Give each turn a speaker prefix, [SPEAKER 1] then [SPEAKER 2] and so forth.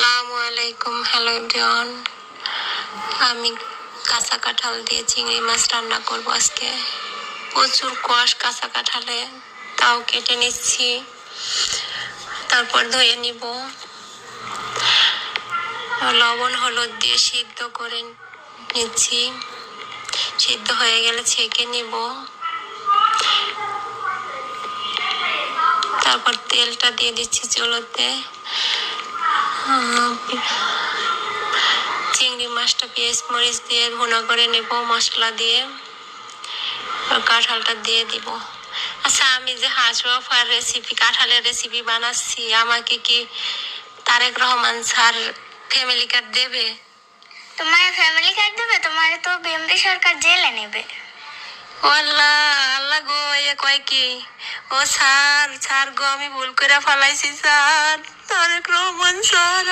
[SPEAKER 1] আসসালামু আলাইকুম। Hello everyone, আমি কাঁচা কাঁঠাল দিয়ে চিংড়ি মাছ রান্না করব আজকে। প্রচুর কষ কাঁচা কাঁঠালে, তাও কেটে নিচ্ছি, তারপর ধুয়ে নিব, লবণ হলুদ দিয়ে সিদ্ধ করে নিচ্ছি। সিদ্ধ হয়ে গেলে ছেঁকে নিব, তারপর তেলটা দিয়ে দিচ্ছি চুলোতে। চিংড়ি মাছটা পেঁয়াজ মরিচ দিয়ে ভুনা করে নেব মশলা দিয়ে, কাঁঠালটা দিয়ে দিব। আচ্ছা, আমি যে হাঁসওয়াফার রেসিপি কাঁঠালের রেসিপি বানাচ্ছি, আমাকে কি Tarique Rahman sir family card দেবে?
[SPEAKER 2] তোমার ফ্যামিলি কার্ড দেবে? তোমার তো বিএমপি সরকার জেলে নেবে।
[SPEAKER 1] ও আল্লাহ, আল্লাহ গো, এ কয় কি? ও স্যার, স্যার গো, আমি ভুল করে ফেলাইছি স্যার। তারেক রহমান স্যার,